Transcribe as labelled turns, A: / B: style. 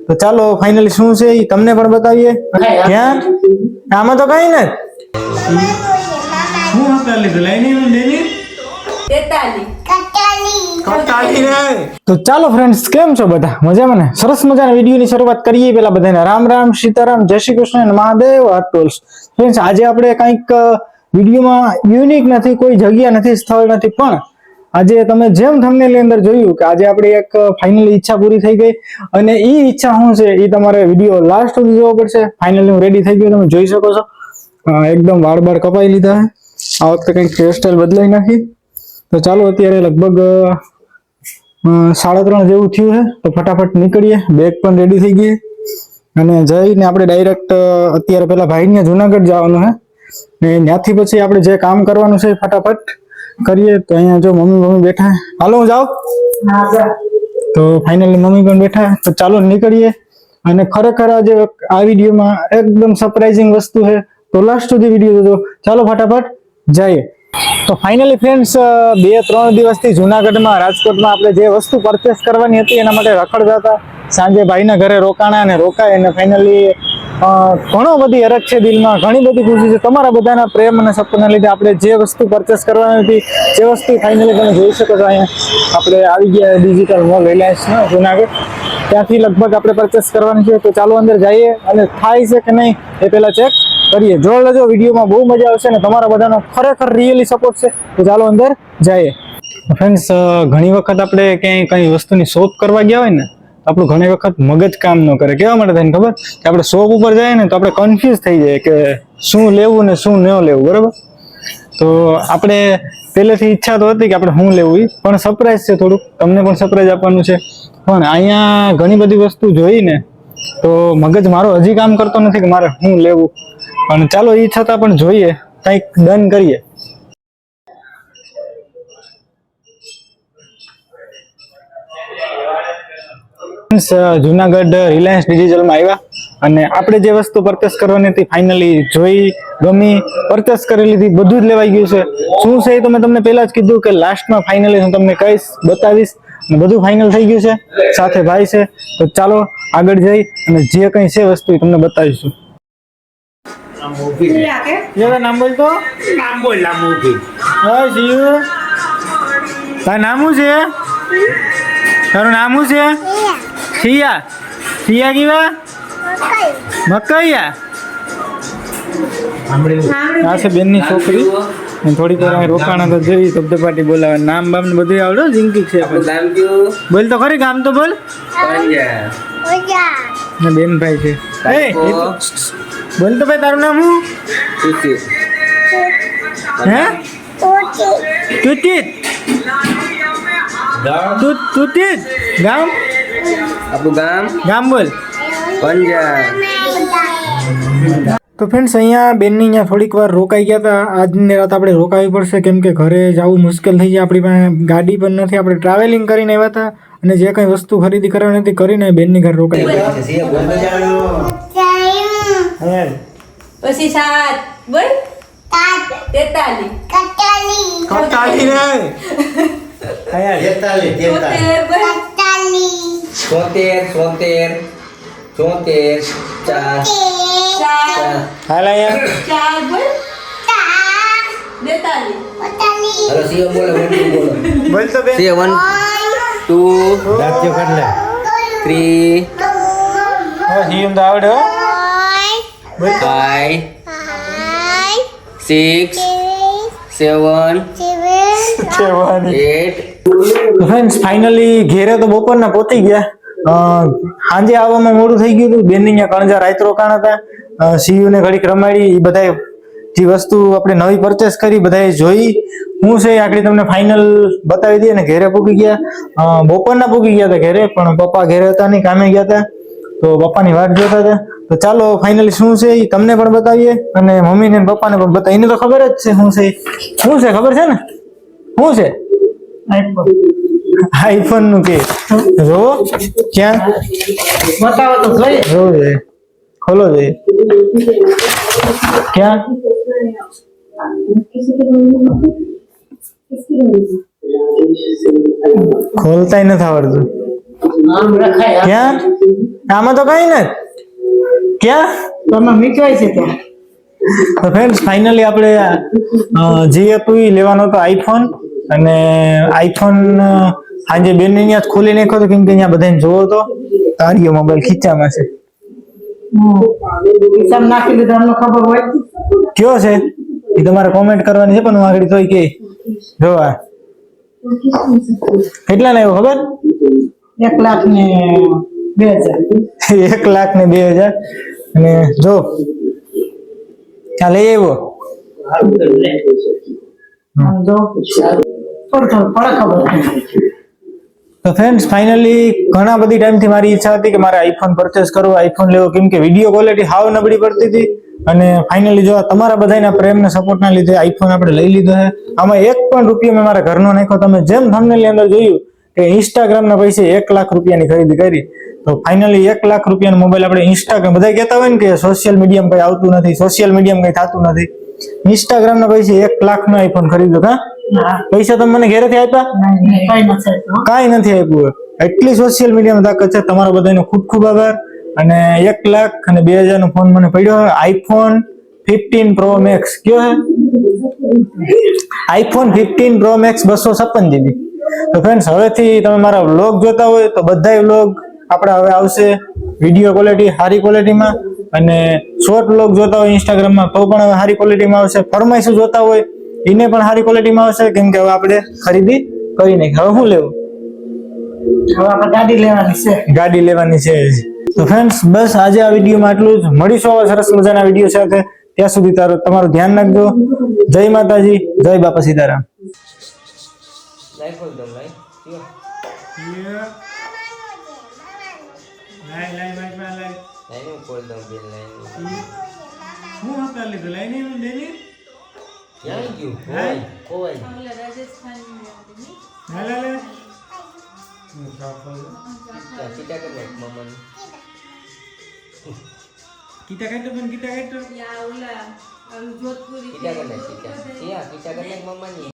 A: તો ચાલો ફાઇનલી શું છે એ તમને પણ બતાવીએ. ક્યાં આમાં તો કઈ નથી. હું હતા લીધું લઈને 43 તો ચાલો ફ્રેન્ડ્સ, કેમ છો બધા? મજામાં ને? સરસ મજાના વિડીયોની શરૂઆત કરીએ. પેલા બધાને રામ રામ, સીતારામ, જય શ્રી કૃષ્ણ અને મહાદેવ આટોલ્સ. ફ્રેન્ડ્સ, આજે આપણે કંઈક વિડીયોમાં યુનિક નથી, કોઈ જગ્યા નથી, સ્થળ નથી, પણ આજે તમે જેમ થંબનેલની અંદર જોયું કે આજે આપણી એક ફાઇનલી ઈચ્છા પૂરી થઈ ગઈ. અને એ ઈચ્છા શું છે એ તમારે વિડીયો લાસ્ટ સુધી જોવો પડશે. ફાઇનલી હું રેડી થઈ ગયો, તમે જોઈ શકો છો. એકદમ વાળ કપાઈ લીધા છે. આ વખતે કંઈક હેરસ્ટાઈલ બદલાઈ નાખી. તો ચાલો, અત્યારે લગભગ 3:30 જેવું થયું છે. તો ફટાફટ નીકળીએ. બેગ પણ રેડી થઈ ગઈ અને જઈને આપણે ડાયરેક્ટ અત્યારે પેલા ભાઈને જુનાગઢ જવાનું છે. ને ત્યાંથી પછી આપણે જે કામ કરવાનું છે ફટાફટ કરીએ. તો અહીંયા જો મમ્મી બેઠા. હાલો હું જાઉં. તો ફાઇનલી મમ્મી પણ બેઠા. તો ચાલો નીકળીએ. અને ખરેખર આજે આ વિડીયોમાં એકદમ સરપ્રાઇઝિંગ વસ્તુ છે. તો લાસ્ટ સુધી વિડીયો જોજો. ચાલો ફટાફટ જઈએ. તો ફાઇનલી ફ્રેન્ડ્સ, 2-3 દિવસથી જુનાગઢમાં, રાજકોટમાં આપણે જે વસ્તુ પરચેસ કરવાની હતી એના માટે રખડતા હતા. સાંજે ભાઈના ઘરે રોકાણા અને રોકાય અને ફાઇનલી ઘણો બધી હરખ છે દિલમાં, ઘણી બધી ખુશી છે. તમારા બધાના પ્રેમ અને સપોર્ટના લીધે આપણે જે વસ્તુ પરચેસ કરવાની હતી, જે વસ્તુ ફાઇનલી તમે જોઈ શકો છો. અહીંયા આપણે આવી ગયા ડિજિટલ મોલ રિલાયન્સનો જુનાગઢ. ત્યાંથી લગભગ આપણે પરચેસ કરવાની છે. તો ચાલો અંદર જઈએ અને થાય છે કે નહીં એ પહેલા ચેક કરીએ. જોઈ લેજો, વિડીયોમાં બહુ મજા આવશે અને તમારા બધાનો ખરેખર રિયલી સપોર્ટ છે. તો ચાલો અંદર જઈએ. ફ્રેન્ડ્સ, ઘણી વખત આપણે ક્યાંય કઈ વસ્તુની શોપ કરવા ગયા હોય ને, આપણું ઘણી વખત મગજ કામ ન કરે. કેવા માટે થાય ખબર? કે આપણે શોપ ઉપર જાય ને તો આપણે કન્ફ્યુઝ થઈ જાય કે શું લેવું ને શું ન લેવું. બરાબર? તો આપણે પહેલેથી ઈચ્છા તો હતી કે આપણે શું લેવું, પણ સરપ્રાઈઝ છે થોડુંક, તમને પણ સરપ્રાઈઝ આપવાનું છે. પણ અહીંયા ઘણી બધી વસ્તુ જોઈને તો મગજ મારો હજી કામ કરતો નથી કે મારે શું લેવું. અને ચાલો એ છતાં પણ જોઈએ, કંઈક ડન કરીએ. જુનાગઢ રિલાયન્સ ડિજિટલમાં આવ્યા અને આપણે જે વસ્તુ પરચેસ કરવાની હતી ફાઇનલી જોઈ, ગમી, પરચેસ કરી લીધી. બધું જ લેવાઈ ગયું છે. શું છે એ તો મેં તમને પહેલા જ કીધું કે લાસ્ટમાં ફાઇનલી હું તમને કહીશ, બતાવીશ. બધું ફાઇનલ થઈ ગયું છે. સાથે ભાઈ છે. તો ચાલો આગળ જઈ અને જે કંઈ છે વસ્તુ એ તમને બતાવીશું. નામ બોલ તો. નામ બોલ. તારું નામ શું છે? તારું નામ શું છે? સિયા. સિયા કેવા? મકૈયા. આ છે બેનની છોકરી. થોડીક વાર રોકાણા તો જોઈ ધબધબાટી બોલાવે. નામ બામ ને બધું આવડે. જિંદગી છે. બોલ તો ખરી, ગામ તો બોલ. બેન ભાઈ છે. બોલ તો ભાઈ, તારું નામ શું? હે? તુતિત. તુતિત. ગામ? આપણું ગામ બોલ. તો ફ્રેન્ડ્સ, અહીંયા બેનની અહીંયા થોડીક વાર રોકાઈ ગયા હતા. આજની રાત આપણે રોકાવી પડશે, કેમ કે ઘરે જવું મુશ્કેલ થઈ જાય. આપણી પાસે ગાડી પણ નથી. આપણે ટ્રાવેલિંગ કરીને આવ્યા હતા અને જે કંઈ વસ્તુ ખરીદી કરવાની હતી કરીને બેનની ઘરે રોકાઈ ગયા.
B: પછી 7 બોલ. 43
A: ફ્રેન્ડ્સ, ફાઇનલી ઘેરે તો બપોરના પહોંચી ગયા. સાંજે આવવામાં મોડું થઈ ગયું હતું. બેન અહીંયા કણજા રાત રોકાણ હતા. સીયુને ઘડીક રમાડી. એ બધા જે વસ્તુ આપણે નવી પરચેસ કરી બધાએ જોઈ. હું છે આખરી તમને ફાઇનલ બતાવી દઈએ ને. ઘેરે પૂગી ગયા. બપોરના પૂગી ગયા હતા ઘેરે, પણ પપ્પા ઘેરે હતા નહીં, કામે ગયા હતા. તો પપ્પાની વાટ જોતા હતા. તો ચાલો ફાઇનલી શું છે એ તમને પણ બતાવીએ અને મમ્મીને પપ્પાને પણ બતાવીએ. એને તો ખબર જ છે શું છે. શું છે ખબર છે ને? શું છે? આઈફોન નું કે જો ક્યાં બતાવો તો જોઈએ. ખોલો જોઈએ. ક્યાં? ખોલતાય નથી આવડતું. ક્યાં આમાં તો કઈ નથી ક્યાં
B: તમે મીઠવાય છે ત્યાં
A: તો ફ્રેન્ડ્સ ફાઇનલી આપણે જે હતું એ લેવાનો હતો આઈફોન અને આઈફોન આજે બેન અહીંયા ખોલી નાખ્યો હતો કેમ કે અહીંયા બધાને જોવો તો તારીઓ મોબાઈલ ખીચામાં છે
B: હિસાબ નાખી લીધો અમને ખબર હોય
A: કયો છે એ તમારે કોમેન્ટ કરવાની છે પણ હું આગળ તોય કે જોવા કેટલા લાવ્યો ખબર
B: 1,02,000
A: 1,02,000 અને જો ત્યાં લઈ આવ્યો
B: જો થોડું ખબર
A: તો ફ્રેન્ડ્સ ફાઇનલી ઘણા બધી ટાઈમથી મારી ઈચ્છા હતી કે મારે આઈફોન પરચેસ કરવો આઈફોન લેવો કેમ કે વિડીયો ક્વોલિટી હાવ નબળી પડતી હતી અને ફાઇનલી જો તમારા બધાના પ્રેમ ને સપોર્ટના લીધે આઈફોન આપણે લઈ લીધો છે આમાં 1 પણ રૂપિયો મેં મારા ઘરનો નાખ્યો તમે જેમ થંબનેલની અંદર જોયું કે ઇન્સ્ટાગ્રામના પૈસે 1 લાખ રૂપિયાની ખરીદી કરી તો ફાઇનલી 1 લાખ રૂપિયાનો મોબાઈલ આપણે ઇન્સ્ટાગ્રામ બધા કહેતા હોય ને કે સોશિયલ મીડિયમ કઈ આવતું નથી સોશિયલ મીડિયમ કઈ થતું નથી ઇન્સ્ટાગ્રામના પૈસે 1 લાખનો આઈફોન ખરીદ્યો હા પૈસા તમે મને ઘરેથી આપ્યા કાંઈ નથી આપ્યું એટલી સોશિયલ મીડિયામાં તાકાત છે તમારો બધાનો ખૂબ ખૂબ આભાર અને 1 લાખ અને 2,000 નો ફોન મને પડ્યો આઈફોન 15 પ્રો મેક્સ કયો હે આઈફોન 15 પ્રો મેક્સ 256 GB તો ફ્રેન્ડ્સ હવેથી તમે મારા વ્લોગ જોતા હોય તો બધાય વ્લોગ આપણા હવે આવશે વિડીયો ક્વોલિટી સારી ક્વોલિટીમાં અને શોર્ટ વ્લોગ જોતા હોય ઇન્સ્ટાગ્રામમાં તો પણ હવે સારી ક્વોલિટીમાં આવશે ફરમાઈશું જોતા હોય એને પણ સારી ક્વોલિટીમાં આવશે કેમ કે હવે આપણે ખરીદી કરી નાખી હવે શું લેવું
B: હવે આપણે ગાડી લેવાની છે
A: તો ફ્રેન્ડ્સ બસ આજે આ વિડીયોમાં આટલું જ મળીશું આવા સરસ મજાના વિડીયો સાથે ત્યાં સુધી તમારું ધ્યાન રાખજો જય માતાજી જય બાપા સીતારામ kita kan